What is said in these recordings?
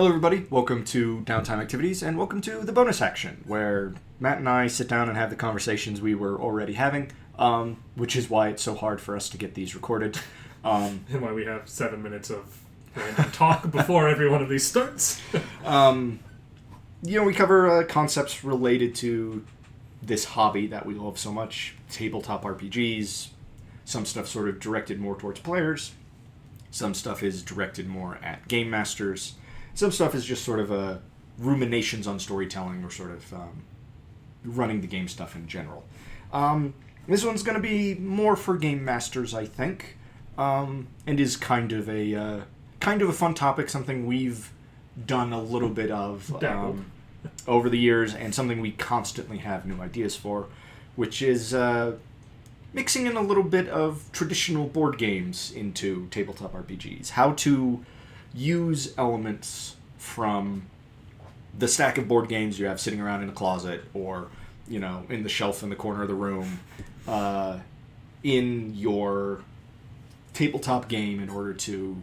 Hello everybody, welcome to Downtime Activities, and welcome to the bonus action, where Matt and I sit down and have the conversations we were already having, which is why it's so hard for us to get these recorded. And why we have 7 minutes of random talk before every one of these starts. We cover concepts related to this hobby that we love so much, tabletop RPGs. Some stuff sort of directed more towards players. Some stuff is directed more at game masters. Some stuff is just sort of ruminations on storytelling or sort of running the game stuff in general. This one's going to be more for game masters, I think, and is kind of a fun topic, something we've done a little bit of over the years, and something we constantly have new ideas for, which is mixing in a little bit of traditional board games into tabletop RPGs. How to use elements from the stack of board games you have sitting around in a closet or, in the shelf in the corner of the room in your tabletop game in order to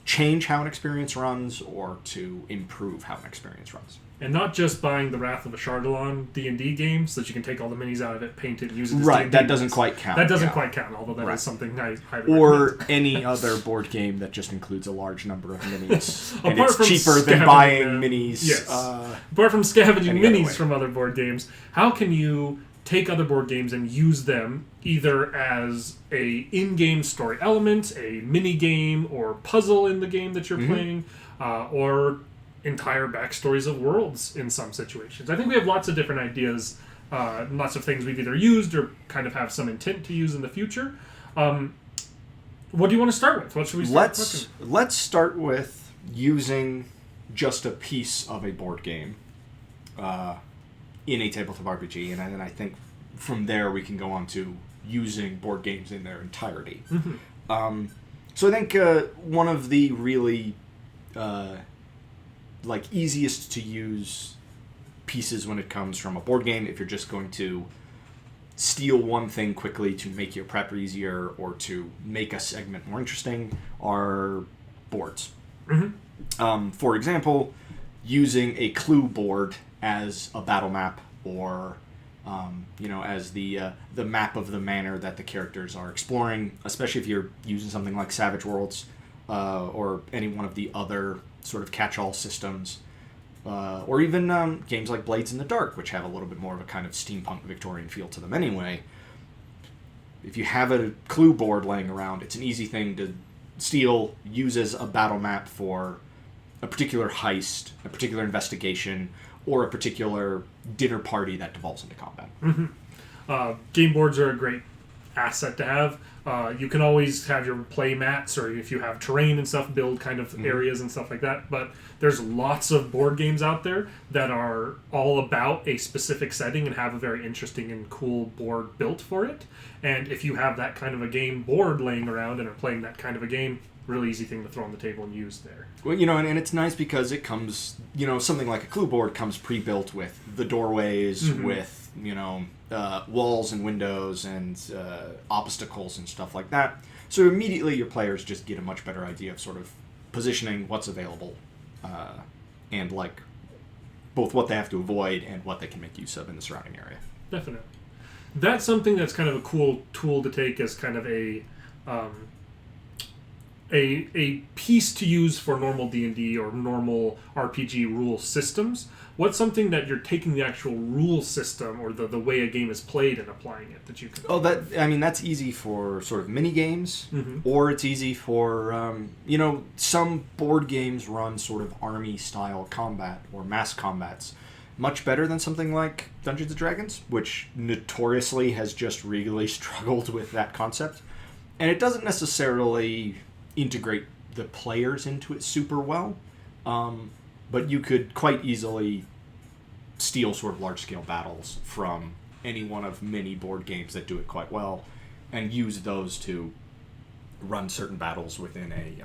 change how an experience runs or to improve how an experience runs. And not just buying the Wrath of a Chardalon D&D game so that you can take all the minis out of it, paint it, and use it as right, D&D that doesn't quite count. That doesn't quite count, although that is something I highly Or recommend. any other board game that just includes a large number of minis. And Apart it's from cheaper than scavenging buying them. minis. Yes. Apart from scavenging any other way. minis from other board games, how can you take other board games and use them either as a in-game story element, a mini-game or puzzle in the game that you're playing, or entire backstories of worlds in some situations? I think we have lots of different ideas, lots of things we've either used or kind of have some intent to use in the future. What do you want to start with? What should we start with? Let's start with using just a piece of a board game in a tabletop RPG, and then I think from there we can go on to using board games in their entirety. So I think one of the really easiest to use pieces when it comes from a board game, if you're just going to steal one thing quickly to make your prep easier or to make a segment more interesting, are boards. For example, using a clue board as a battle map or as the map of the manor that the characters are exploring, especially if you're using something like Savage Worlds or any one of the other sort of catch-all systems, or even games like Blades in the Dark, which have a little bit more of a kind of steampunk Victorian feel to them anyway. If you have a clue board laying around, it's an easy thing to steal, use as a battle map for a particular heist, a particular investigation, or a particular dinner party that devolves into combat. Game boards are a great asset to have. You can always have your play mats, or if you have terrain and stuff, build kind of areas and stuff like that. But there's lots of board games out there that are all about a specific setting and have a very interesting and cool board built for it. And if you have that kind of a game board laying around and are playing that kind of a game, really easy thing to throw on the table and use there. Well, and it's nice because it comes, something like a clue board comes pre-built with the doorways, with, walls and windows and obstacles and stuff like that. So immediately your players just get a much better idea of sort of positioning what's available and both what they have to avoid and what they can make use of in the surrounding area. Definitely. That's something that's kind of a cool tool to take as kind of a piece to use for normal D&D or normal RPG rule systems. What's something that you're taking the actual rule system or the way a game is played and applying it that you can... that's easy for sort of mini games, or it's easy for, some board games run sort of army-style combat or mass combats much better than something like Dungeons & Dragons, which notoriously has just really struggled with that concept. And it doesn't necessarily integrate the players into it super well, but you could quite easily steal sort of large-scale battles from any one of many board games that do it quite well and use those to run certain battles within a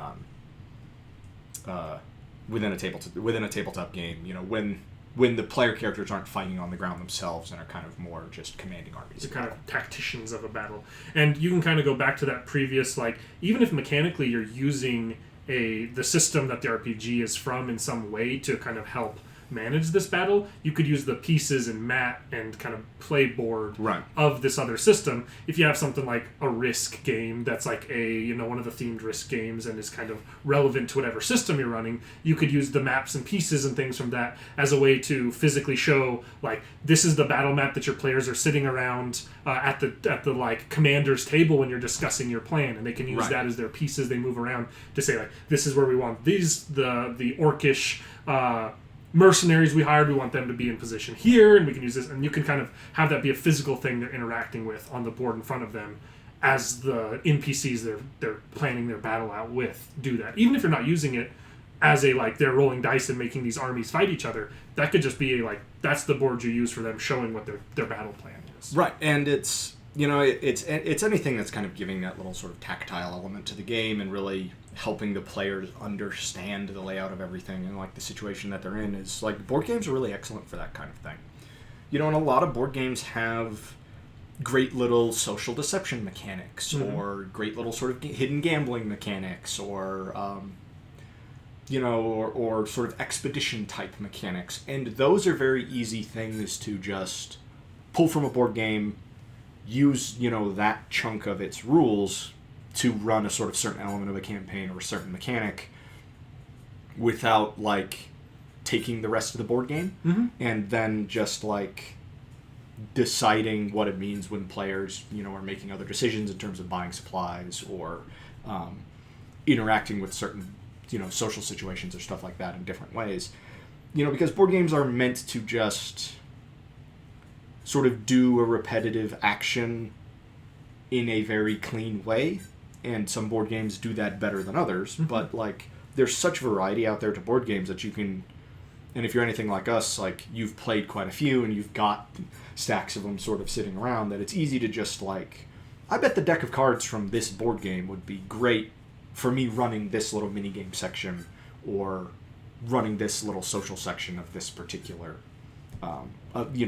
tabletop game, when the player characters aren't fighting on the ground themselves and are kind of more just commanding armies. They're kind of tacticians of a battle. And you can kind of go back to that previous, even if mechanically you're using the system that the RPG is from in some way to kind of help manage this battle, you could use the pieces and mat and kind of play board of this other system. If you have something like a Risk game that's like one of the themed Risk games and is kind of relevant to whatever system you're running, you could use the maps and pieces and things from that as a way to physically show, like, this is the battle map that your players are sitting around at the like commander's table when you're discussing your plan, and they can use that as their pieces they move around to say, like, this is where we want these the orcish mercenaries we hired, we want them to be in position here, and we can use this, and you can kind of have that be a physical thing they're interacting with on the board in front of them as the NPCs they're planning their battle out with do that. Even if you're not using it as a, like, they're rolling dice and making these armies fight each other, that could just be a, like, that's the board you use for them showing what their battle plan is. Right, and it's, it's anything that's kind of giving that little sort of tactile element to the game and really helping the players understand the layout of everything and, like, the situation that they're in. Is, like, board games are really excellent for that kind of thing. And a lot of board games have great little social deception mechanics, or great little sort of hidden gambling mechanics, or or sort of expedition type mechanics, and those are very easy things to just pull from a board game, use that chunk of its rules to run a sort of certain element of a campaign or a certain mechanic without, like, taking the rest of the board game, and then just, like, deciding what it means when players are making other decisions in terms of buying supplies or interacting with certain social situations or stuff like that in different ways. Because board games are meant to just sort of do a repetitive action in a very clean way, and some board games do that better than others, but, like, there's such variety out there to board games that you can, and if you're anything like us, like, you've played quite a few and you've got stacks of them sort of sitting around, that it's easy to just, like, I bet the deck of cards from this board game would be great for me running this little minigame section, or running this little social section of this particular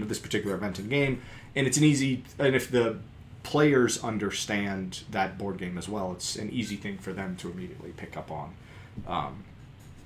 this particular event in game. And it's and if the players understand that board game as well, it's an easy thing for them to immediately pick up on.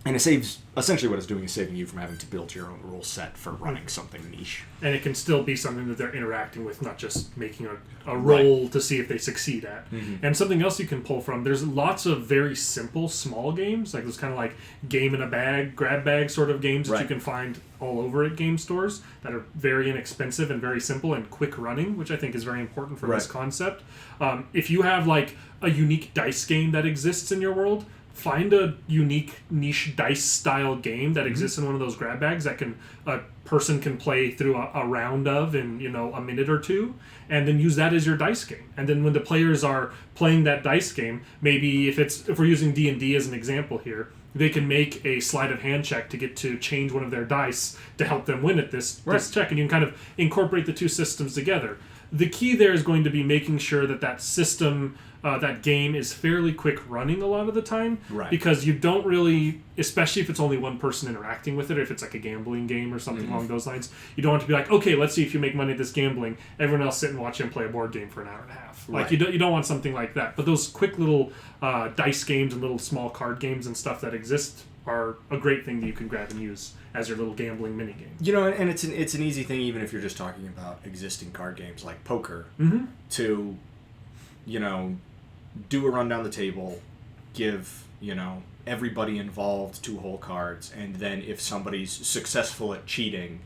And it saves, essentially what it's doing is saving you from having to build your own rule set for running something niche. And it can still be something that they're interacting with, not just making a roll to see if they succeed at. And something else you can pull from, there's lots of very simple, small games, like those kind of like game in a bag, grab bag sort of games that you can find all over at game stores that are very inexpensive and very simple and quick running, which I think is very important for this concept. If you have, like, a unique dice game that exists in your world, find a unique niche dice style game that exists in one of those grab bags that a person can play through a round of in a minute or two, and then use that as your dice game. And then when the players are playing that dice game, maybe if we're using D&D as an example here, they can make a sleight of hand check to get to change one of their dice to help them win at this check, and you can kind of incorporate the two systems together. The key there is going to be making sure that system, that game is fairly quick running a lot of the time. Because you don't really, especially if it's only one person interacting with it, or if it's like a gambling game or something along those lines, you don't want to be like, okay, let's see if you make money at this gambling. Everyone else sit and watch him play a board game for an hour and a half. Like, you don't want something like that. But those quick little dice games and little small card games and stuff that exist are a great thing that you can grab and use as your little gambling minigame. And it's an easy thing, even if you're just talking about existing card games like poker, to, do a run down the table, give, everybody involved 2 whole cards, and then if somebody's successful at cheating,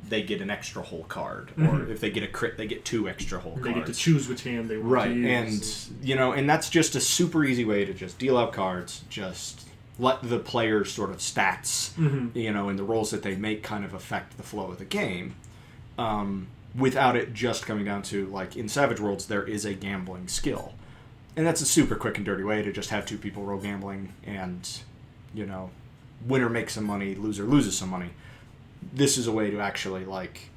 they get an extra whole card. Or if they get a crit, they get 2 extra whole cards. They get to choose which hand they want to use. And that's just a super easy way to just deal out cards, just let the players' sort of stats, and the rolls that they make kind of affect the flow of the game, without it just coming down to, like, in Savage Worlds, there is a gambling skill. And that's a super quick and dirty way to just have 2 people roll gambling, and, winner makes some money, loser loses some money. This is a way to actually, like,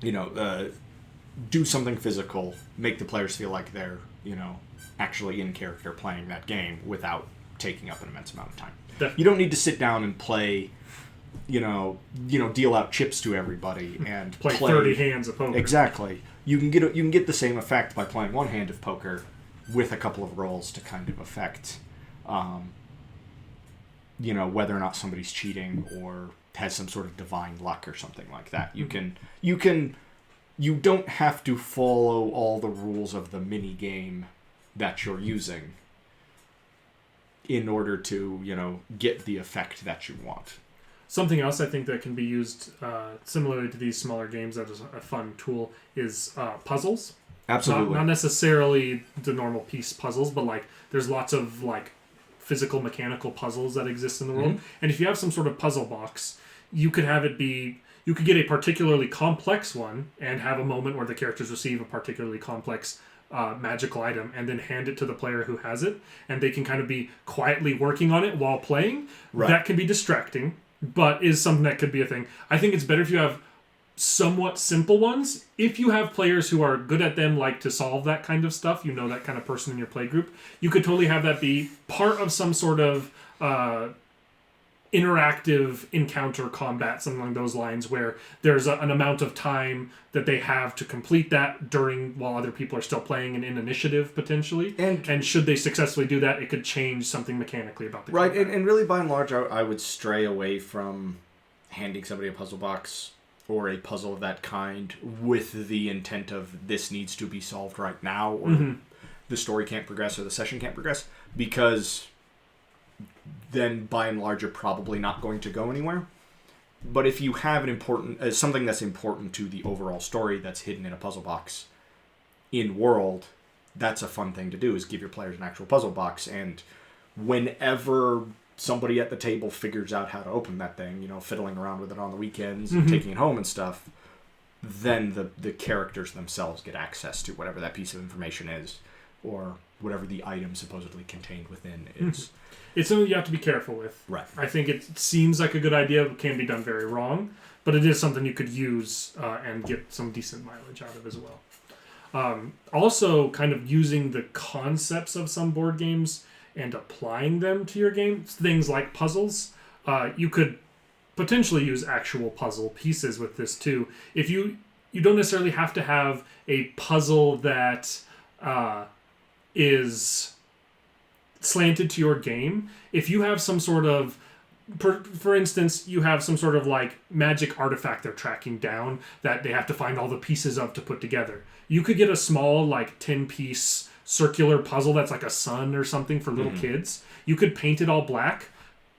do something physical, make the players feel like they're, actually in character playing that game without taking up an immense amount of time. You don't need to sit down and play, deal out chips to everybody and play 30 hands of poker. Exactly. You can get the same effect by playing 1 hand of poker with a couple of rolls to kind of affect whether or not somebody's cheating or has some sort of divine luck or something like that. You don't have to follow all the rules of the mini game that you're using in order to, get the effect that you want. Something else I think that can be used similarly to these smaller games that is a fun tool is puzzles. Absolutely. Not necessarily the normal piece puzzles, but like there's lots of like physical mechanical puzzles that exist in the world. And if you have some sort of puzzle box, you could have it be... You could get a particularly complex one and have a moment where the characters receive a particularly complex magical item and then hand it to the player who has it, and they can kind of be quietly working on it while playing. Right. That can be distracting, but is something that could be a thing. I think it's better if you have somewhat simple ones. If you have players who are good at them, like to solve that kind of stuff, that kind of person in your play group, you could totally have that be part of some sort of interactive encounter combat, something along those lines, where there's an amount of time that they have to complete that while other people are still playing and in initiative potentially. And should they successfully do that, it could change something mechanically about the right. And really, by and large, I would stray away from handing somebody a puzzle box or a puzzle of that kind with the intent of this needs to be solved right now, or the story can't progress or the session can't progress, because then by and large you're probably not going to go anywhere. But if you have an important something that's important to the overall story that's hidden in a puzzle box in world, that's a fun thing to do, is give your players an actual puzzle box, and whenever somebody at the table figures out how to open that thing, fiddling around with it on the weekends and taking it home and stuff, then the characters themselves get access to whatever that piece of information is, or whatever the item supposedly contained within is. It's something you have to be careful with. Right. I think it seems like a good idea, but can be done very wrong. But it is something you could use and get some decent mileage out of as well. Also, kind of using the concepts of some board games and applying them to your game. Things like puzzles. You could potentially use actual puzzle pieces with this too. If you don't necessarily have to have a puzzle that is slanted to your game. If you have some sort of, for instance, you have some sort of like magic artifact they're tracking down that they have to find all the pieces of to put together. You could get a small like 10-piece circular puzzle that's like a sun or something for little kids. You could paint it all black,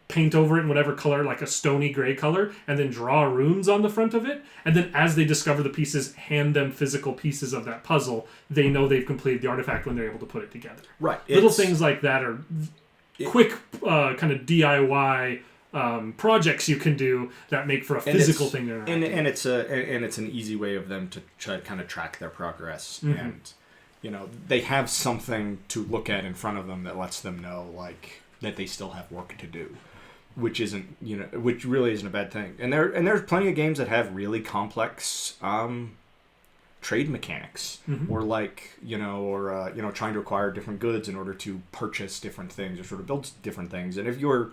paint over it in whatever color, like a stony gray color, and then draw runes on the front of it. And then as they discover the pieces, hand them physical pieces of that puzzle. They know they've completed the artifact when they're able to put it together. Right. Little things like that are quick kind of DIY projects you can do that make for a physical thing. And it's an easy way of them to try to kind of track their progress. And, they have something to look at in front of them that lets them know, like, that they still have work to do. Which really isn't a bad thing. And there's plenty of games that have really complex trade mechanics, or trying to acquire different goods in order to purchase different things or sort of build different things. And if you're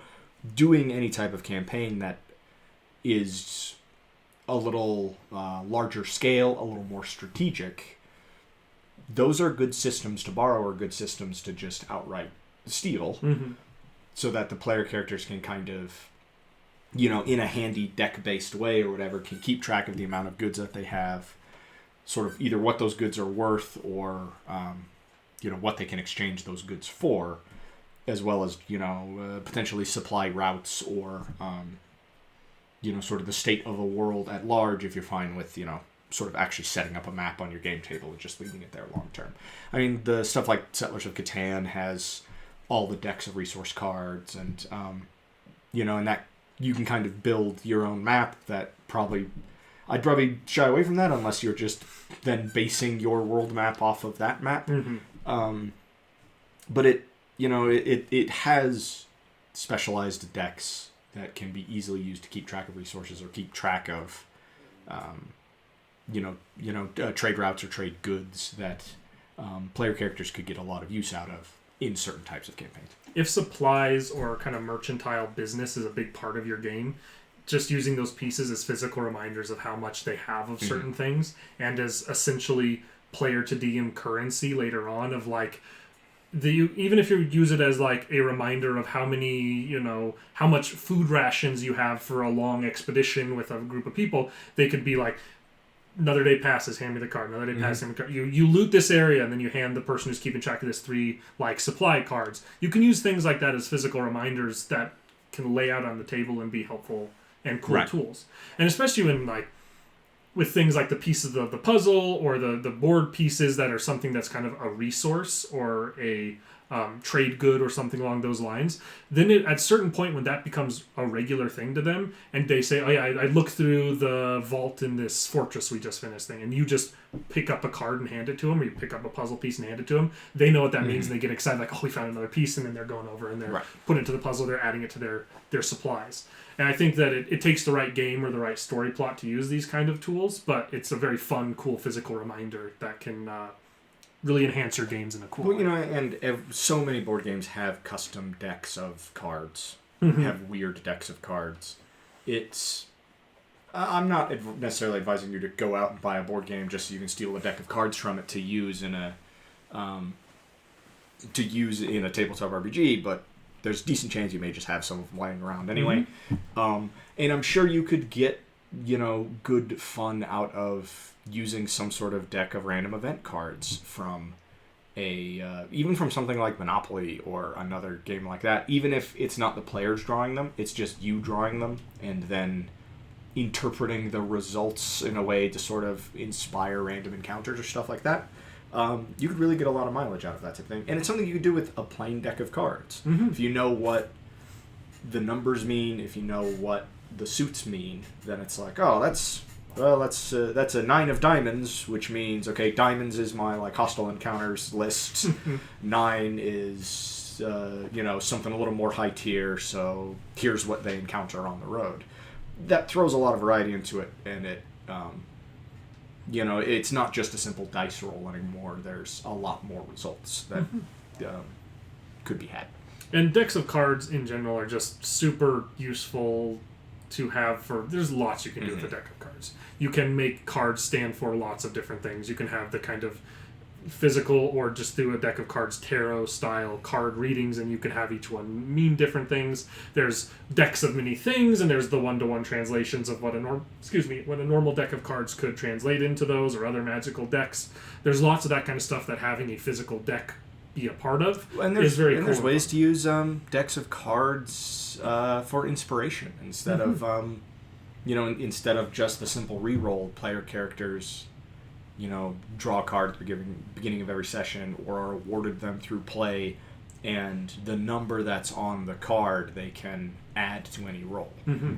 doing any type of campaign that is a little larger scale, a little more strategic, those are good systems to borrow or good systems to just outright steal. So that the player characters can kind of, in a handy deck-based way or whatever, can keep track of the amount of goods that they have, sort of either what those goods are worth or, what they can exchange those goods for, as well as, potentially supply routes or, sort of the state of the world at large, if you're fine with, sort of actually setting up a map on your game table and just leaving it there long term. I mean, the stuff like Settlers of Catan has all the decks of resource cards, and and that you can kind of build your own map. That I'd probably shy away from that unless you're just then basing your world map off of that map. But it has specialized decks that can be easily used to keep track of resources or keep track of trade routes or trade goods that player characters could get a lot of use out of in certain types of campaigns. If supplies or kind of mercantile business is a big part of your game, just using those pieces as physical reminders of how much they have of certain things, and as essentially player to DM currency later on of like, even if you use it as like a reminder of how much food rations you have for a long expedition with a group of people, they could be like, another day passes, hand me the card. Another day passes, hand me the card. You loot this area, and then you hand the person who's keeping track of this 3 like supply cards. You can use things like that as physical reminders that can lay out on the table and be helpful and cool tools. And especially when like with things like the pieces of the puzzle or the board pieces that are something that's kind of a resource or a trade good or something along those lines, then at a certain point when that becomes a regular thing to them and they say, oh yeah, I looked through the vault in this fortress we just finished thing, and you just pick up a card and hand it to them, or you pick up a puzzle piece and hand it to them, they know what that means, and they get excited like, oh, we found another piece, and then they're going over and they're putting it to the puzzle, they're adding it to their supplies. And I think that it takes the right game or the right story plot to use these kind of tools, but it's a very fun, cool physical reminder that can really enhance your games in a cool way. You know, and so many board games have custom decks of cards, have weird decks of cards. I'm not necessarily advising you to go out and buy a board game just so you can steal a deck of cards from it to use in a tabletop RPG, but there's a decent chance you may just have some of them lying around anyway. And I'm sure you could get, good fun out of using some sort of deck of random event cards from even from something like Monopoly or another game like that. Even if it's not the players drawing them, it's just you drawing them and then interpreting the results in a way to sort of inspire random encounters or stuff like that. You could really get a lot of mileage out of that type of thing. And it's something you could do with a plain deck of cards. If you know what the numbers mean, if you know what the suits mean, then it's like, oh, that's a 9 of diamonds, which means, okay, diamonds is my like hostile encounters list. 9 is something a little more high tier, so here's what they encounter on the road. That throws a lot of variety into it, and it it's not just a simple dice roll anymore. There's a lot more results that could be had. And decks of cards in general are just super useful to have there's lots you can do with a deck of cards. You can make cards stand for lots of different things. You can have the kind of physical or just do a deck of cards tarot style card readings, and you can have each one mean different things. There's decks of many things, and there's the one-to-one translations of what a normal deck of cards could translate into those or other magical decks. There's lots of that kind of stuff that having a physical deck be a part of is very cool. There's ways to use decks of cards for inspiration instead of instead of just the simple reroll. Player characters draw a card at the beginning of every session or are awarded them through play, and the number that's on the card they can add to any roll.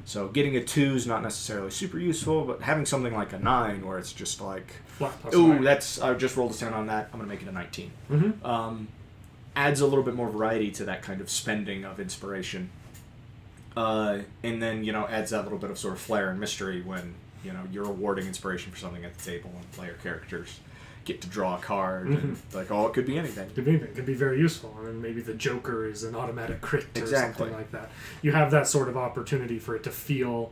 So getting a 2 is not necessarily super useful, but having something like a 9 where it's just like, I just rolled a 10 on that, I'm going to make it a 19. Adds a little bit more variety to that kind of spending of inspiration. And then, adds that little bit of sort of flair and mystery when you're awarding inspiration for something at the table, and player characters get to draw a card, and it could be anything. It could be very useful, and maybe the Joker is an automatic crit or something like that. You have that sort of opportunity for it to feel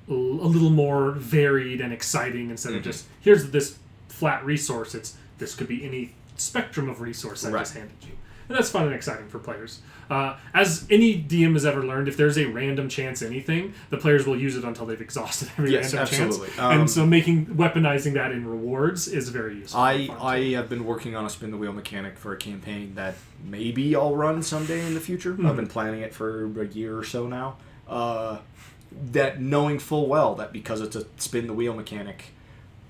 a little more varied and exciting instead of just, here's this flat resource. This could be any spectrum of resource I just handed you. And that's fun and exciting for players. As any DM has ever learned, if there's a random chance anything, the players will use it until they've exhausted every random chance. And so weaponizing that in rewards is very useful. I have been working on a spin the wheel mechanic for a campaign that maybe I'll run someday in the future. I've been planning it for a year or so now. That knowing full well that because it's a spin the wheel mechanic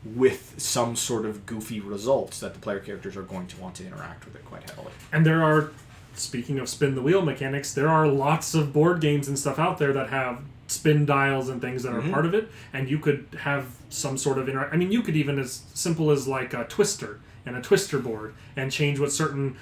with some sort of goofy results, that the player characters are going to want to interact with it quite heavily. And there are, speaking of spin the wheel mechanics, there are lots of board games and stuff out there that have spin dials and things that are part of it, and you could have some sort of you could even as simple as like a twister and a twister board and change what certain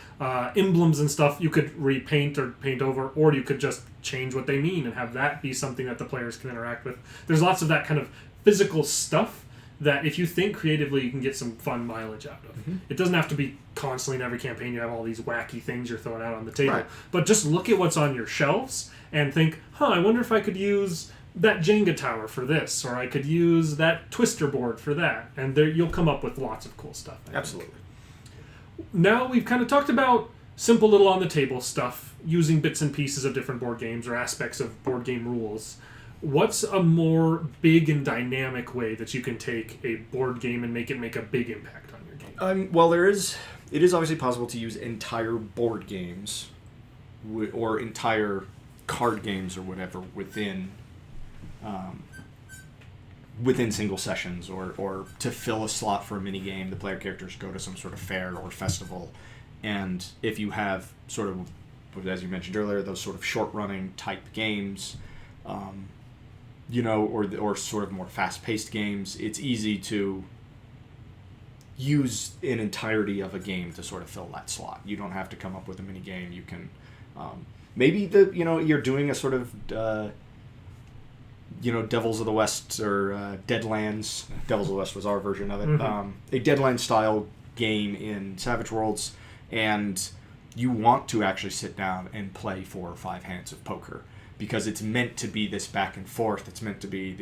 emblems and stuff you could repaint or paint over, or you could just change what they mean and have that be something that the players can interact with. There's lots of that kind of physical stuff that if you think creatively, you can get some fun mileage out of. It doesn't have to be constantly in every campaign you have all these wacky things you're throwing out on the table. But just look at what's on your shelves and think, I wonder if I could use that Jenga tower for this, or I could use that twister board for that. And you'll come up with lots of cool stuff. Absolutely. Now we've kind of talked about simple little on the table stuff, using bits and pieces of different board games or aspects of board game rules. What's a more big and dynamic way that you can take a board game and make it make a big impact on your game? Well, it is obviously possible to use entire board games or entire card games or whatever within single sessions, or to fill a slot for a mini game. The player characters go to some sort of fair or festival, and if you have sort of, as you mentioned earlier, those sort of short-running type games, or sort of more fast-paced games, it's easy to use an entirety of a game to sort of fill that slot. You don't have to come up with a mini game. You can maybe you're doing a sort of Devils of the West or Deadlands. Devils of the West was our version of it. A Deadlands style game in Savage Worlds, and you want to actually sit down and play 4 or 5 hands of poker, because it's meant to be this back and forth. It's meant to be,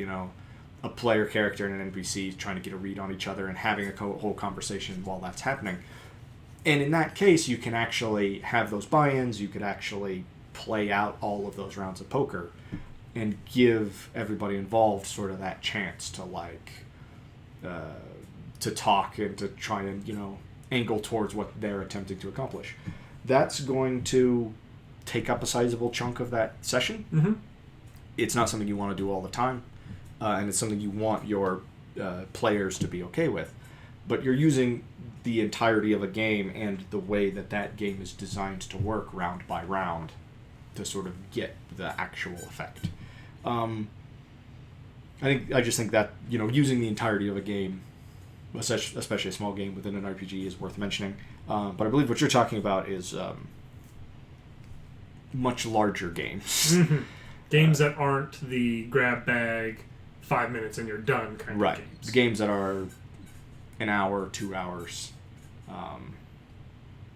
a player character and an NPC trying to get a read on each other and having a whole conversation while that's happening. And in that case, you can actually have those buy-ins. You could actually play out all of those rounds of poker and give everybody involved sort of that chance to to talk and to try and angle towards what they're attempting to accomplish. That's going to take up a sizable chunk of that session. Mm-hmm. It's not something you want to do all the time, and it's something you want your players to be okay with. But you're using the entirety of a game and the way that game is designed to work round by round to sort of get the actual effect. I just think that using the entirety of a game, especially a small game within an RPG, is worth mentioning. But I believe what you're talking about is much larger games. Mm-hmm. Games that aren't the grab bag, 5 minutes and you're done kind of games. The games that are an hour, 2 hours,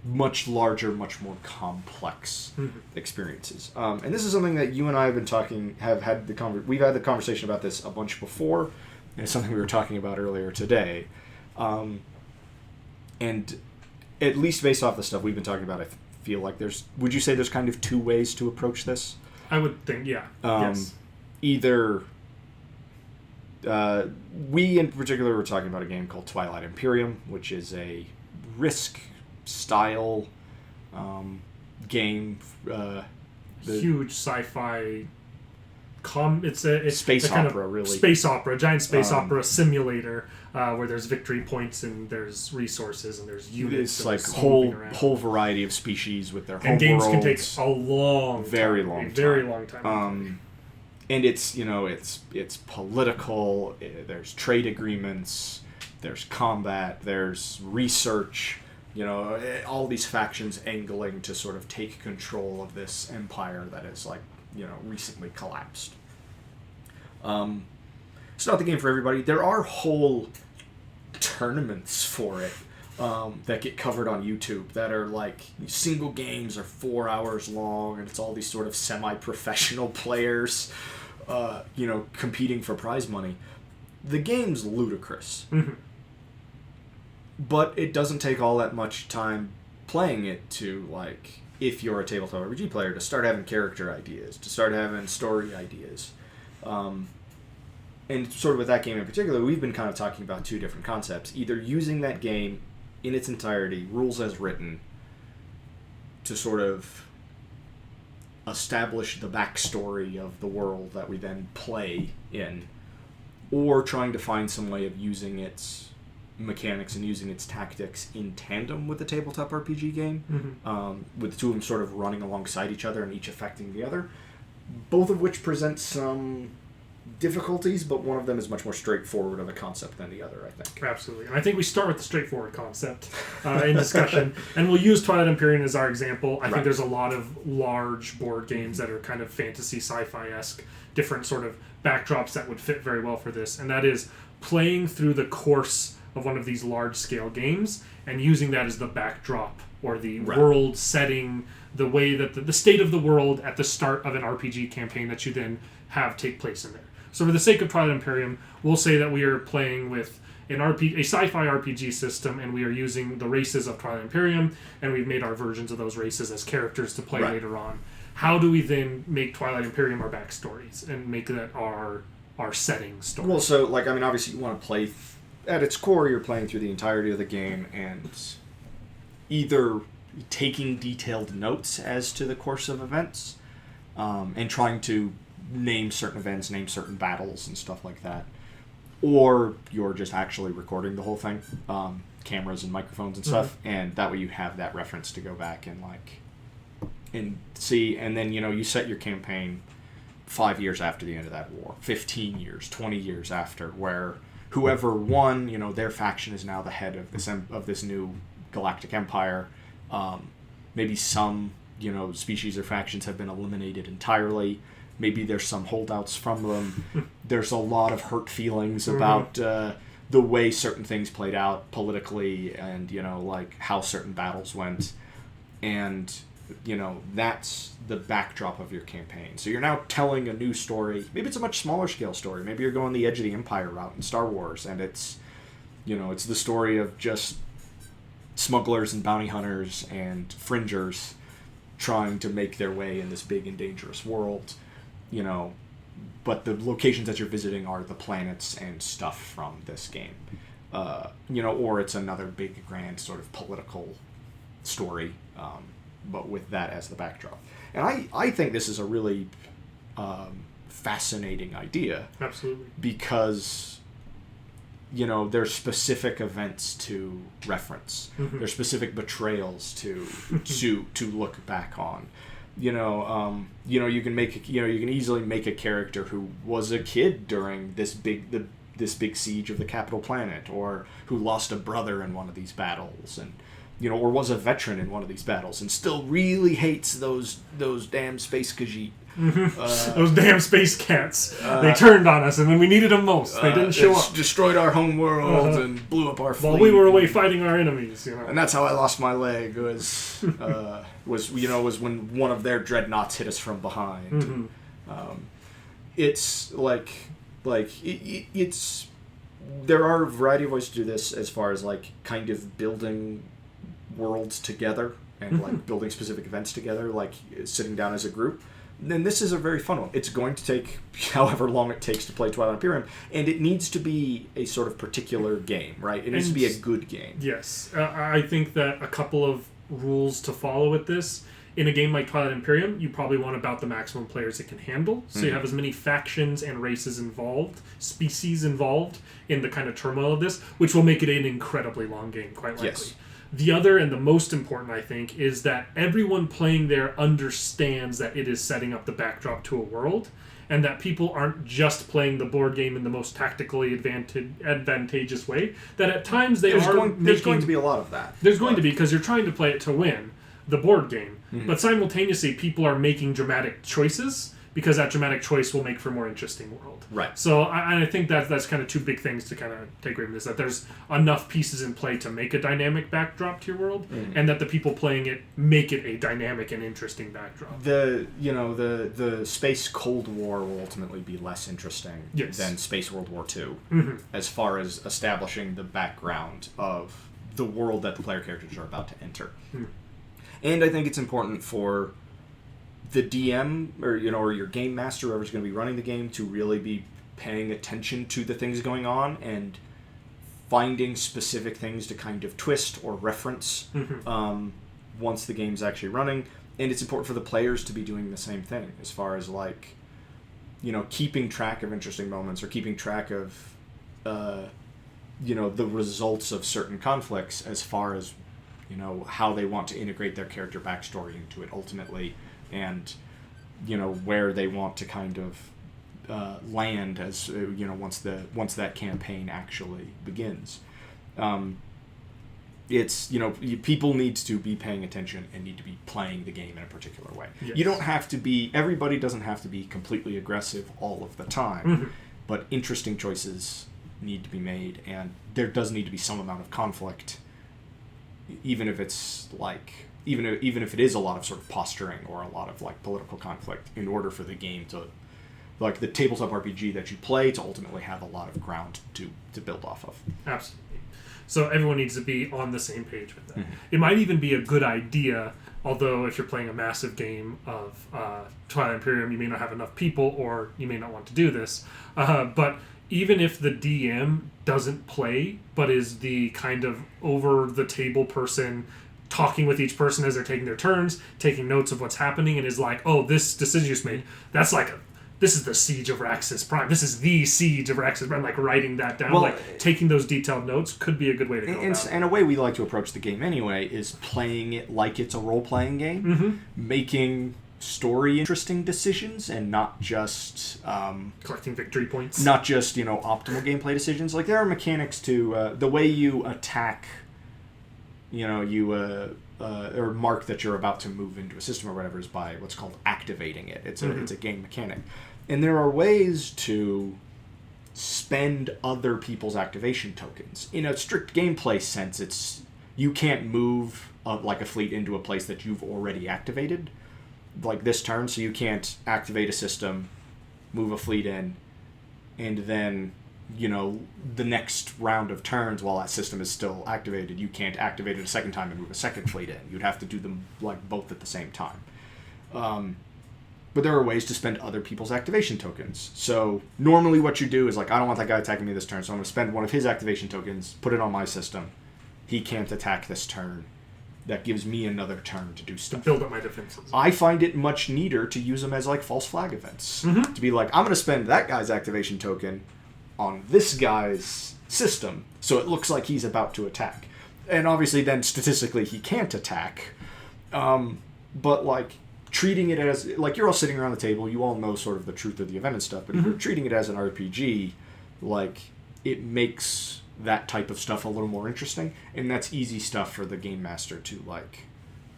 much larger, much more complex experiences. And this is something that you and I have been we've had the conversation about this a bunch before, and it's something we were talking about earlier today. And at least based off the stuff we've been talking about, I feel like would you say there's kind of 2 ways to approach this? I would think, yeah. Yes. Either we in particular were talking about a game called Twilight Imperium, which is a Risk style game. Huge sci-fi. It's space kind opera, of really. Space opera, giant space opera simulator where there's victory points and there's resources and there's units. It's like whole variety of species with their home worlds. And games worlds. can take a very long time. And it's it's political. There's trade agreements. There's combat. There's research. All these factions angling to sort of take control of this empire that is recently collapsed. It's not the game for everybody. There are whole tournaments for it that get covered on YouTube that are single games are 4 hours long, and it's all these sort of semi-professional players, competing for prize money. The game's ludicrous. Mm-hmm. But it doesn't take all that much time playing it to, if you're a tabletop RPG player, to start having character ideas, to start having story ideas. And sort of with that game in particular, we've been kind of talking about 2 different concepts. Either using that game in its entirety, rules as written, to sort of establish the backstory of the world that we then play in, or trying to find some way of using its mechanics and using its tactics in tandem with the tabletop RPG game, with the 2 of them sort of running alongside each other and each affecting the other, both of which present some difficulties, but one of them is much more straightforward of a concept than the other, I think. Absolutely. And I think we start with the straightforward concept in discussion, and we'll use Twilight Imperium as our example. I think there's a lot of large board games that are kind of fantasy, sci-fi-esque, different sort of backdrops that would fit very well for this, and that is playing through the course of one of these large-scale games and using that as the backdrop or the world setting, the way that the state of the world at the start of an RPG campaign that you then have take place in there. So for the sake of Twilight Imperium, we'll say that we are playing with a sci-fi RPG system, and we are using the races of Twilight Imperium, and we've made our versions of those races as characters to play later on. How do we then make Twilight Imperium our backstories and make that our setting story? Well, so, like, I mean, obviously you want to play... At its core, you're playing through the entirety of the game and either taking detailed notes as to the course of events and trying to name certain events, name certain battles and stuff like that. Or you're just actually recording the whole thing, cameras and microphones and stuff, and that way you have that reference to go back and, like, and see, and then, you set your campaign 5 years after the end of that war, 15 years, 20 years after, where whoever won, their faction is now the head of this new galactic empire. Maybe some, species or factions have been eliminated entirely. Maybe there's some holdouts from them. There's a lot of hurt feelings about the way certain things played out politically and, like how certain battles went. And that's the backdrop of your campaign. So you're now telling a new story. Maybe it's a much smaller scale story. Maybe you're going the edge of the Empire route in Star Wars, and it's, it's the story of just smugglers and bounty hunters and fringers trying to make their way in this big and dangerous world, but the locations that you're visiting are the planets and stuff from this game. Or it's another big, grand sort of political story, but with that as the backdrop. And I think this is a really fascinating idea. Absolutely. Because, there's specific events to reference. There's specific betrayals to look back on. You can make you can easily make a character who was a kid during this big siege of the capital planet, or who lost a brother in one of these battles, and or was a veteran in one of these battles and still really hates those damn space Khajiit. Those damn space cats. They turned on us, and when we needed them most, they didn't show up. Destroyed our home world and blew up our fleet. While we were away fighting our enemies, And that's how I lost my leg. Was when one of their dreadnoughts hit us from behind. It's it's there are a variety of ways to do this as far as like kind of building worlds together and like building specific events together, like sitting down as a group. Then this is a very fun one. It's going to take however long it takes to play Twilight Imperium, and it needs to be a sort of particular game, right? It needs to be a good game. Yes. I think that a couple of rules to follow with this. In a game like Twilight Imperium, you probably want about the maximum players it can handle. So you have as many factions and races involved, species involved in the kind of turmoil of this, which will make it an incredibly long game, quite likely. Yes. The other and the most important, I think, is that everyone playing there understands that it is setting up the backdrop to a world, and that people aren't just playing the board game in the most tactically advantageous way. That at times there's going to be a lot of that. There's going to be, because you're trying to play it to win the board game, but simultaneously people are making dramatic choices, because that dramatic choice will make for a more interesting world. Right. So I think that's kind of two big things to kind of take away from this, that there's enough pieces in play to make a dynamic backdrop to your world, and that the people playing it make it a dynamic and interesting backdrop. The space Cold War will ultimately be less interesting than Space World War II, as far as establishing the background of the world that the player characters are about to enter. And I think it's important for the DM or your game master, whoever's going to be running the game, to really be paying attention to the things going on and finding specific things to kind of twist or reference once the game's actually running. And it's important for the players to be doing the same thing, as far as like keeping track of interesting moments, or keeping track of the results of certain conflicts, as far as how they want to integrate their character backstory into it ultimately, and where they want to kind of land as once that campaign actually begins. It's people need to be paying attention and need to be playing the game in a particular way. Yes. You don't have to be, everybody doesn't have to be completely aggressive all of the time, but interesting choices need to be made, and there does need to be some amount of conflict, even if it's like even if it is a lot of sort of posturing or a lot of like political conflict, in order for the game to like the tabletop RPG that you play to ultimately have a lot of ground to build off of. Absolutely. So everyone needs to be on the same page with that. It might even be a good idea, although if you're playing a massive game of Twilight Imperium, you may not have enough people, or you may not want to do this. But even if the DM doesn't play, but is the kind of over-the-table person talking with each person as they're taking their turns, taking notes of what's happening, and is like, oh, this decision you just made, that's like this is the siege of Raxus Prime. This is the siege of Raxus Prime. Like writing that down, like taking those detailed notes could be a good way to go about it. And a way we like to approach the game anyway is playing it like it's a role-playing game, making story interesting decisions and not just collecting victory points. Not just, optimal gameplay decisions. Like there are mechanics to the way you attack, or mark that you're about to move into a system or whatever is by what's called activating it. It's a game mechanic. And there are ways to spend other people's activation tokens. In a strict gameplay sense, you can't move like a fleet into a place that you've already activated, like this turn, so you can't activate a system, move a fleet in, and then, the next round of turns while that system is still activated, you can't activate it a second time and move a second fleet in. You'd have to do them like both at the same time. But there are ways to spend other people's activation tokens. So normally what you do is like, I don't want that guy attacking me this turn, so I'm going to spend one of his activation tokens, put it on my system. He can't attack this turn. That gives me another turn to do stuff. To build up my defenses. I find it much neater to use them as like false flag events. To be like, I'm going to spend that guy's activation token on this guy's system, so it looks like he's about to attack. And obviously then statistically he can't attack. But like treating it as, like you're all sitting around the table, you all know sort of the truth of the event and stuff, but if you're treating it as an RPG, like it makes that type of stuff a little more interesting, and that's easy stuff for the game master to like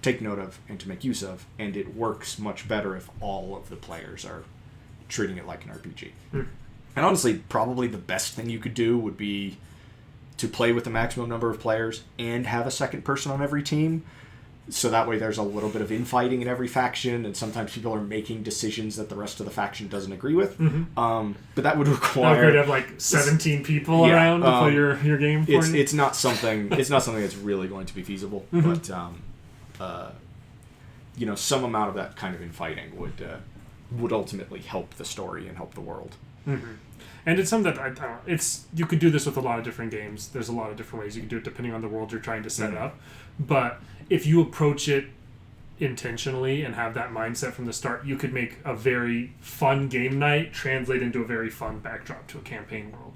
take note of and to make use of, and it works much better if all of the players are treating it like an RPG. And honestly, probably the best thing you could do would be to play with the maximum number of players and have a second person on every team, so that way there's a little bit of infighting in every faction, and sometimes people are making decisions that the rest of the faction doesn't agree with. But that would require... That would have like 17 people around to play your game for you? It's not something that's really going to be feasible, but some amount of that kind of infighting would ultimately help the story and help the world. And it's something that you could do this with a lot of different games. There's a lot of different ways you can do it depending on the world you're trying to set up. But if you approach it intentionally and have that mindset from the start, you could make a very fun game night translate into a very fun backdrop to a campaign world.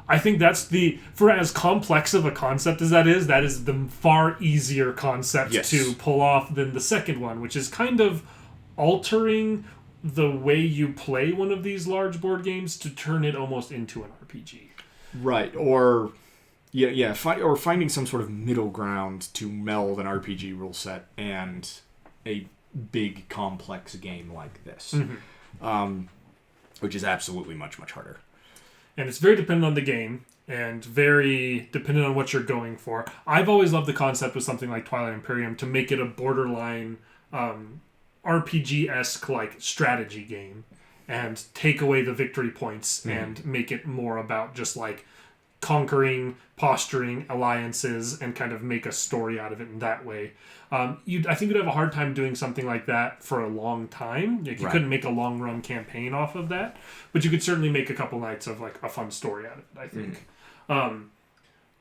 I think that's for as complex of a concept as that is the far easier concept to pull off than the second one, which is kind of altering the way you play one of these large board games to turn it almost into an RPG. Right, or finding some sort of middle ground to meld an RPG rule set and a big complex game like this, which is absolutely much, much harder. And it's very dependent on the game and very dependent on what you're going for. I've always loved the concept with something like Twilight Imperium to make it a borderline RPG-esque like strategy game and take away the victory points and make it more about just like conquering, posturing, alliances, and kind of make a story out of it in that way. I think you'd have a hard time doing something like that for a long time. Like you couldn't make a long-run campaign off of that, but you could certainly make a couple nights of like a fun story out of it, I think.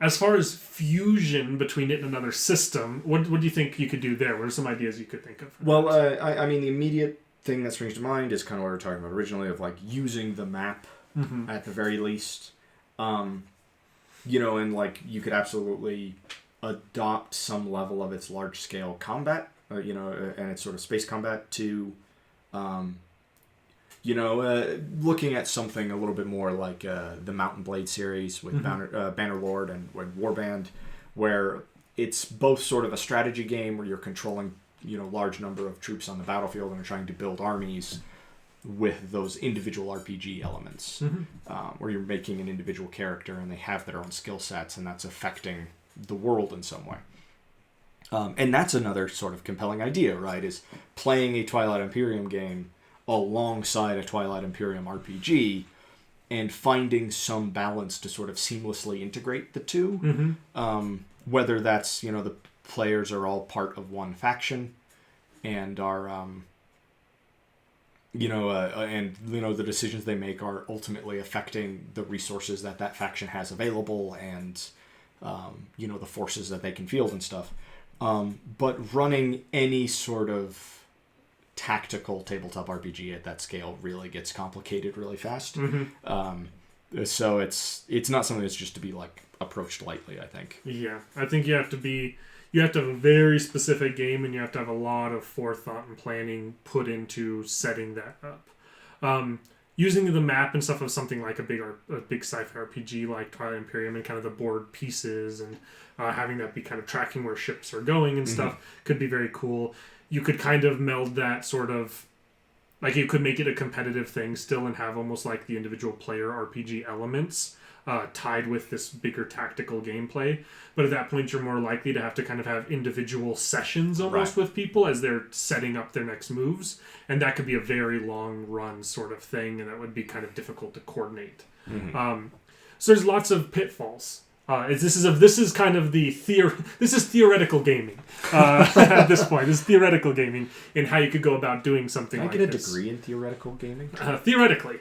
As far as fusion between it and another system, what do you think you could do there? What are some ideas you could think of? Well, I mean, the immediate thing that springs to mind is kind of what we were talking about originally, of like using the map at the very least. And like you could absolutely adopt some level of its large-scale combat, and its sort of space combat to, looking at something a little bit more like the Mount and Blade series with Bannerlord and Warband, where it's both sort of a strategy game where you're controlling, large number of troops on the battlefield and are trying to build armies with those individual RPG elements, where you're making an individual character and they have their own skill sets, and that's affecting the world in some way. And that's another sort of compelling idea, right? Is playing a Twilight Imperium game alongside a Twilight Imperium RPG, and finding some balance to sort of seamlessly integrate the two. Whether that's, the players are all part of one faction and are, the decisions they make are ultimately affecting the resources that faction has available and, the forces that they can field and stuff. But running any sort of tactical tabletop RPG at that scale really gets complicated really fast. So it's not something that's just to be like approached lightly, I think. Yeah, I think you have to have a very specific game, and you have to have a lot of forethought and planning put into setting that up. Using the map and stuff of something like a big sci-fi RPG like Twilight Imperium, and kind of the board pieces, and having that be kind of tracking where ships are going and stuff could be very cool. You could kind of meld that sort of, like, you could make it a competitive thing still and have almost like the individual player RPG elements tied with this bigger tactical gameplay. But at that point, you're more likely to have individual sessions almost with people as they're setting up their next moves. And that could be a very long run sort of thing, and that would be kind of difficult to coordinate. So there's lots of pitfalls. This is kind of this is theoretical gaming at this point. This is theoretical gaming in how you could go about doing something like this. Can I get a degree in theoretical gaming? Theoretically.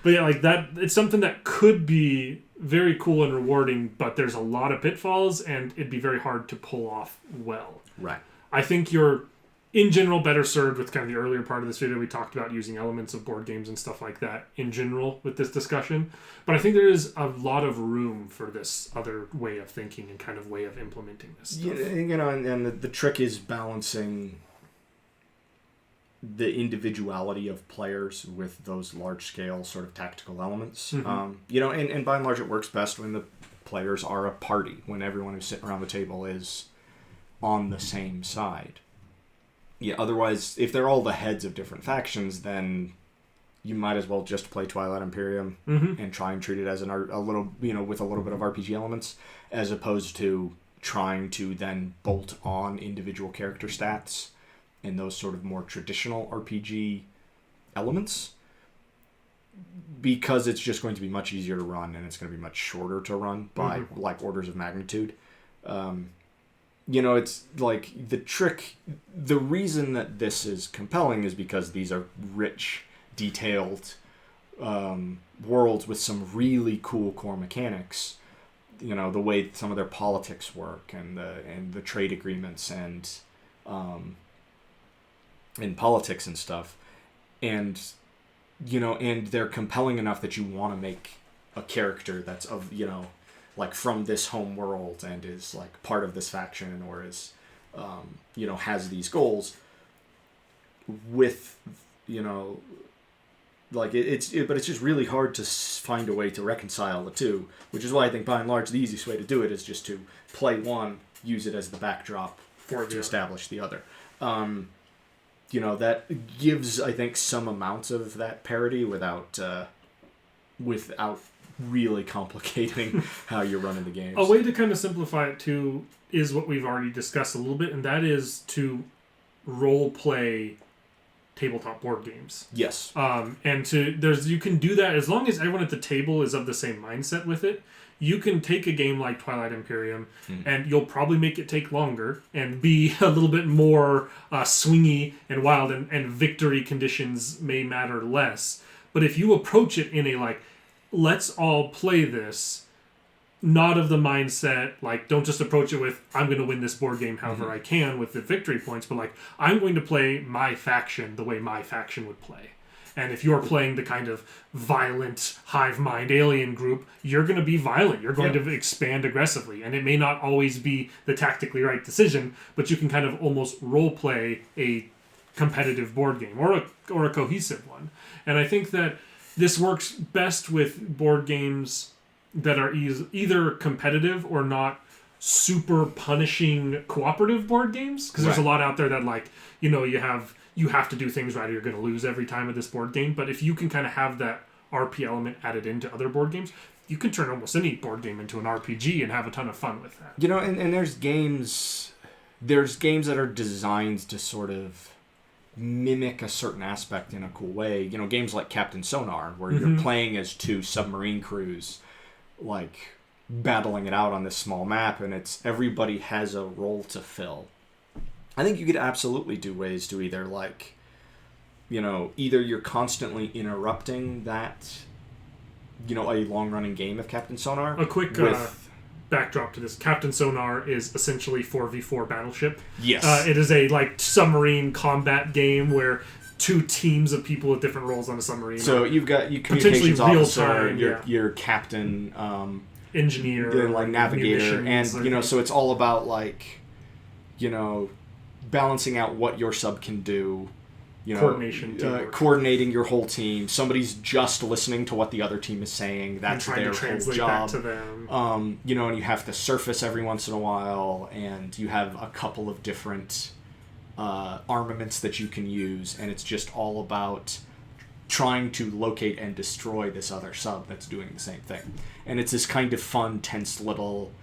But yeah, like that, it's something that could be very cool and rewarding, but there's a lot of pitfalls, and it'd be very hard to pull off well. Right. I think you're, in general, better served with kind of the earlier part of this video. We talked about using elements of board games and stuff like that in general with this discussion. But I think there is a lot of room for this other way of thinking and kind of way of implementing this stuff. And the trick is balancing the individuality of players with those large-scale sort of tactical elements. And by and large, it works best when the players are a party, when everyone who's sitting around the table is on the same side. Yeah, otherwise, if they're all the heads of different factions, then you might as well just play Twilight Imperium and try and treat it as with a little bit of RPG elements, as opposed to trying to then bolt on individual character stats and those sort of more traditional RPG elements, because it's just going to be much easier to run, and it's going to be much shorter to run by like orders of magnitude. It's like the reason that this is compelling is because these are rich, detailed worlds with some really cool core mechanics. The way some of their politics work, and the trade agreements and politics and stuff. And they're compelling enough that you want to make a character that's like from this home world and is like part of this faction, or is has these goals with but it's just really hard to find a way to reconcile the two, which is why I think by and large the easiest way to do it is just to play one, use it as the backdrop to establish the other. That gives, I think, some amounts of that parity without really complicating how you're running the games. A way to kind of simplify it too is what we've already discussed a little bit, and that is to role play tabletop board games. Yes. You can do that as long as everyone at the table is of the same mindset with it. You can take a game like Twilight Imperium, and you'll probably make it take longer and be a little bit more swingy and wild, and victory conditions may matter less. But if you approach it in a let's all play this, not of the mindset, don't just approach it with, I'm going to win this board game however I can with the victory points, but I'm going to play my faction the way my faction would play. And if you're playing the kind of violent hive mind alien group, you're going to be violent. You're going to expand aggressively. And it may not always be the tactically right decision, but you can kind of almost role play a competitive board game or a cohesive one. And I think that this works best with board games that are either competitive or not super punishing cooperative board games. Because there's a lot out there that you have to do things right or you're going to lose every time of this board game. But if you can kind of have that RP element added into other board games, you can turn almost any board game into an RPG and have a ton of fun with that. And there's games that are designed to sort of mimic a certain aspect in a cool way. Games like Captain Sonar, where you're playing as two submarine crews, like battling it out on this small map, and it's everybody has a role to fill. I think you could absolutely do ways to either either you're constantly interrupting that, a long-running game of Captain Sonar. A quick backdrop to this. Captain Sonar is essentially 4v4 Battleship. Yes. It is a submarine combat game where two teams of people with different roles on a submarine. So you've got your communications officer, your captain, engineer, navigator, and so it's all about balancing out what your sub can do. Coordination, coordinating your whole team. Somebody's just listening to what the other team is saying. That's their whole job. That to them. And you have to surface every once in a while, and you have a couple of different armaments that you can use, and it's just all about trying to locate and destroy this other sub that's doing the same thing. And it's this kind of fun, tense little,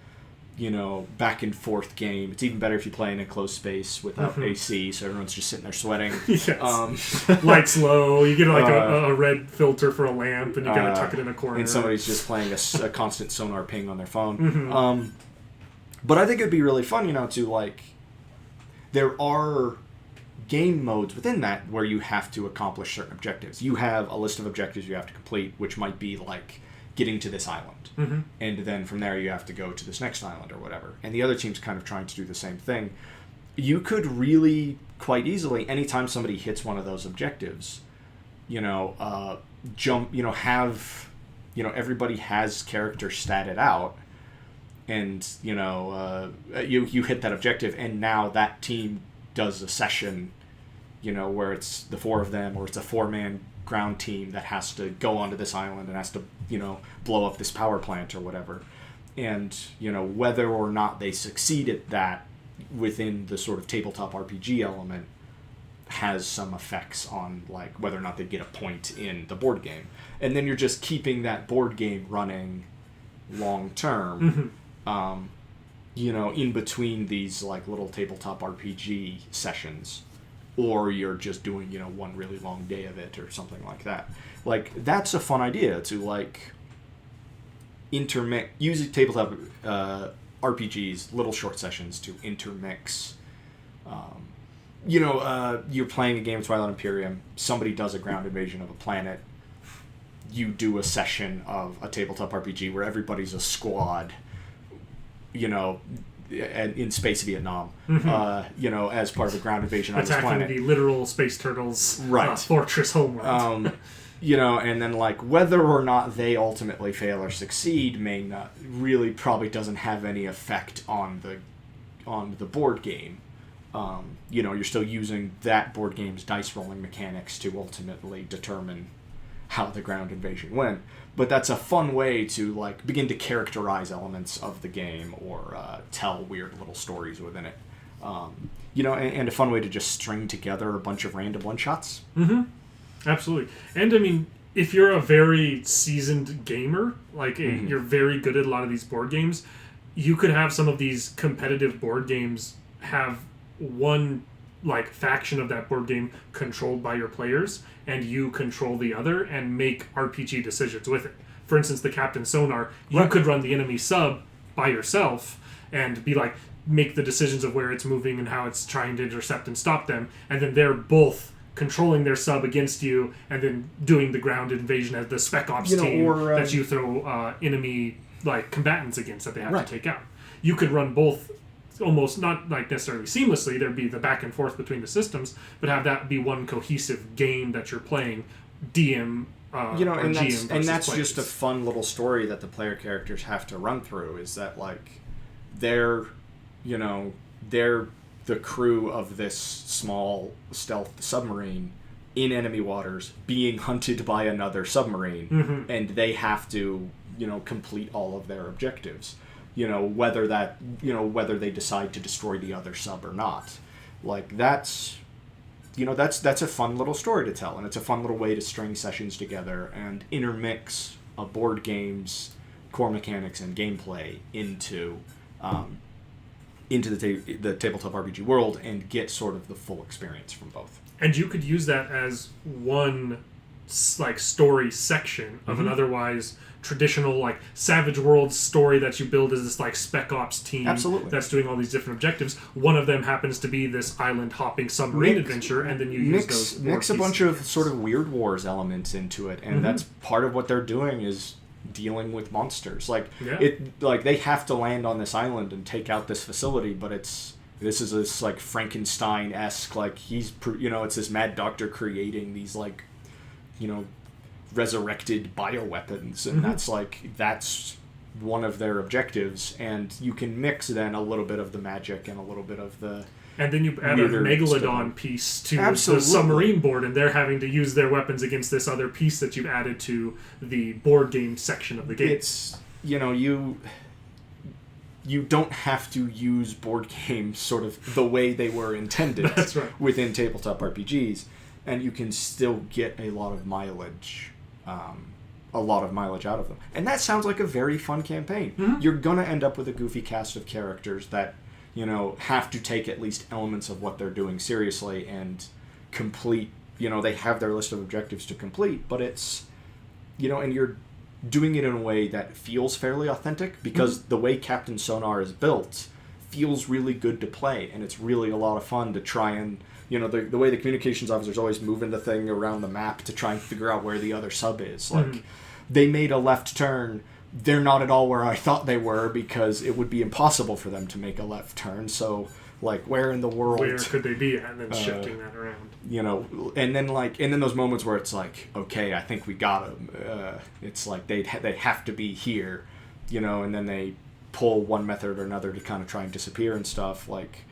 back and forth game. It's even better if you play in a closed space without AC, so everyone's just sitting there sweating. Yes. Lights low, you get a red filter for a lamp, and you gotta tuck it in a corner. And somebody's just playing a constant sonar ping on their phone. But I think it'd be really fun, to there are game modes within that where you have to accomplish certain objectives. You have a list of objectives you have to complete, which might be getting to this island. And then from there you have to go to this next island or whatever. And the other team's kind of trying to do the same thing. You could really, quite easily, anytime somebody hits one of those objectives, jump, have, everybody has characters statted out. And, you hit that objective, and now that team does a session, where it's the four of them, or it's a four-man ground team that has to go onto this island and has to, blow up this power plant or whatever. And, whether or not they succeed at that within the sort of tabletop RPG element has some effects on, whether or not they get a point in the board game. And then you're just keeping that board game running long-term, in between these, little tabletop RPG sessions. Or you're just doing, one really long day of it or something like that. That's a fun idea to, intermix, use tabletop RPGs, little short sessions to intermix. You're playing a game of Twilight Imperium, somebody does a ground invasion of a planet, you do a session of a tabletop RPG where everybody's a squad, in space Vietnam, as part of a ground invasion on this planet. Attacking the literal space turtles' right. Fortress homeworld. And then whether or not they ultimately fail or succeed probably doesn't have any effect on the board game. You're still using that board game's dice rolling mechanics to ultimately determine how the ground invasion went. But that's a fun way to begin to characterize elements of the game or tell weird little stories within it. And a fun way to just string together a bunch of random one-shots. Absolutely. And I mean, if you're a very seasoned gamer, you're very good at a lot of these board games, you could have some of these competitive board games have one faction of that board game controlled by your players, and you control the other and make RPG decisions with it. For instance, the Captain Sonar, you could run the enemy sub by yourself and be make the decisions of where it's moving and how it's trying to intercept and stop them, and then they're both controlling their sub against you and then doing the ground invasion as the Spec Ops team that you throw enemy combatants against that they have to take out. You could run both almost not necessarily seamlessly. There'd be the back and forth between the systems, but have that be one cohesive game that you're playing, DM and GM that's players. just a fun little story that the player characters have to run through. Is that they're the crew of this small stealth submarine in enemy waters being hunted by another submarine, and they have to complete all of their objectives. Whether they decide to destroy the other sub or not. That's a fun little story to tell, and it's a fun little way to string sessions together and intermix a board game's core mechanics and gameplay into into the tabletop RPG world and get sort of the full experience from both. And you could use that as one like story section of an otherwise traditional like Savage Worlds story that you build as this like Spec Ops team that's doing all these different objectives. One of them happens to be this island hopping submarine adventure, and then you use those mix a bunch of sort of Weird Wars elements into it, and that's part of what they're doing is dealing with monsters. Like they have to land on this island and take out this facility, but this is this like Frankenstein-esque, like it's this mad doctor creating these like resurrected bioweapons, and that's one of their objectives, and you can mix then a little bit of the magic and a little bit of the and then you add a Megalodon piece to the submarine board, and they're having to use their weapons against this other piece that you've added to the board game section of the game. It's you don't have to use board games sort of the way they were intended That's right. within tabletop RPGs, and you can still get a lot of mileage out of them. And that sounds like a very fun campaign. You're going to end up with a goofy cast of characters that, have to take at least elements of what they're doing seriously and complete, they have their list of objectives to complete, but it's, and you're doing it in a way that feels fairly authentic, because the way Captain Sonar is built feels really good to play, and it's really a lot of fun to try and, the way the communications officer's always moving the thing around the map to try and figure out where the other sub is. Like, they made a left turn. They're not at all where I thought they were, because it would be impossible for them to make a left turn. So, like, where in the world... Where could they be at? And then shifting that around. And then those moments where it's like, okay, I think we got them. It's like they have to be here, and then they pull one method or another to kind of try and disappear and stuff. Like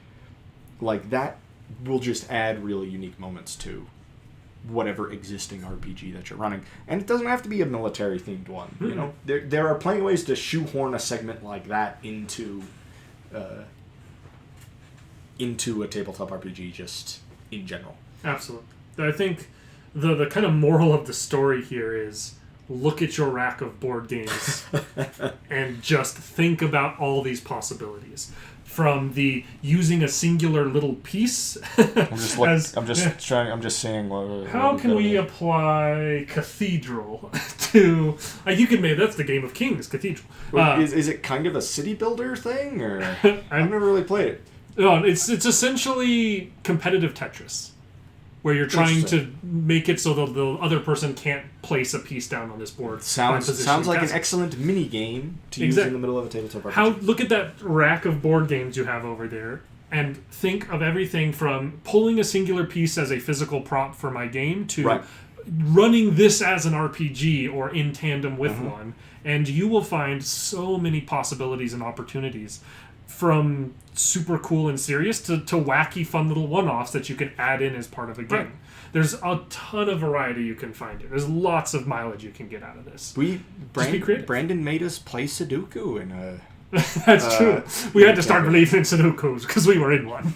that will just add really unique moments to whatever existing RPG that you're running. And it doesn't have to be a military-themed one. There are plenty of ways to shoehorn a segment like that into a tabletop RPG just in general. Absolutely. I think the kind of moral of the story here is look at your rack of board games and just think about all these possibilities. From the using a singular little piece. I'm just saying. How can we apply Cathedral to? You can make that's the Game of Kings Cathedral. Is it kind of a city builder thing, or I've never really played it. No, it's essentially competitive Tetris, where you're trying to make it so the other person can't place a piece down on this board. Sounds like an excellent mini game to use in the middle of a tabletop RPG. Look at that rack of board games you have over there, and think of everything from pulling a singular piece as a physical prop for my game to running this as an RPG or in tandem with one, and you will find so many possibilities and opportunities. From super cool and serious to wacky fun little one-offs that you can add in as part of a game. Right. There's a ton of variety you can find here. There's lots of mileage you can get out of this. Brandon made us play Sudoku in a... That's true. We had to start believing in Sudokus because we were in one.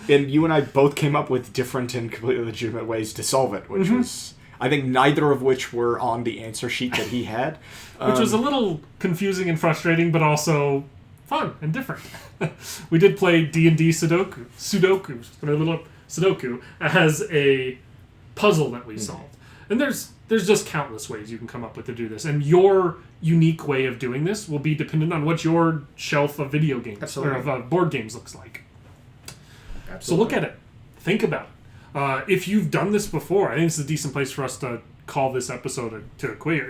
And you and I both came up with different and completely legitimate ways to solve it, which was... I think neither of which were on the answer sheet that he had. Which was a little confusing and frustrating, but also... fun and different. We did play D&D Sudoku as a puzzle that we solved. And there's just countless ways you can come up with to do this. And your unique way of doing this will be dependent on what your shelf of video games or of board games looks like. Absolutely. So look at it. Think about it. If you've done this before, I think it's a decent place for us to call this episode to a queer.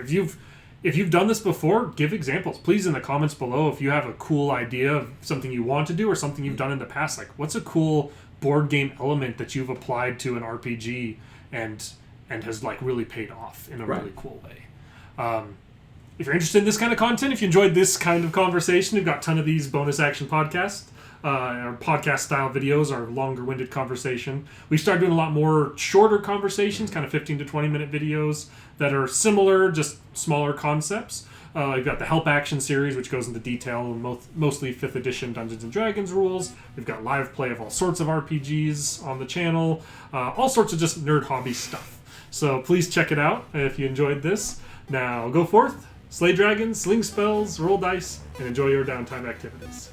If you've done this before, give examples. Please in the comments below if you have a cool idea of something you want to do or something you've done in the past. Like, what's a cool board game element that you've applied to an RPG and has like really paid off in a really cool way. If you're interested in this kind of content, if you enjoyed this kind of conversation, we've got a ton of these bonus action podcasts. Our podcast style videos are longer winded conversation. We started doing a lot more shorter conversations, kind of 15 to 20 minute videos that are similar, just smaller concepts. We've got the Help Action series, which goes into detail on mostly 5th edition Dungeons & Dragons rules. We've got live play of all sorts of RPGs on the channel. All sorts of just nerd hobby stuff. So please check it out if you enjoyed this. Now go forth, slay dragons, sling spells, roll dice, and enjoy your downtime activities.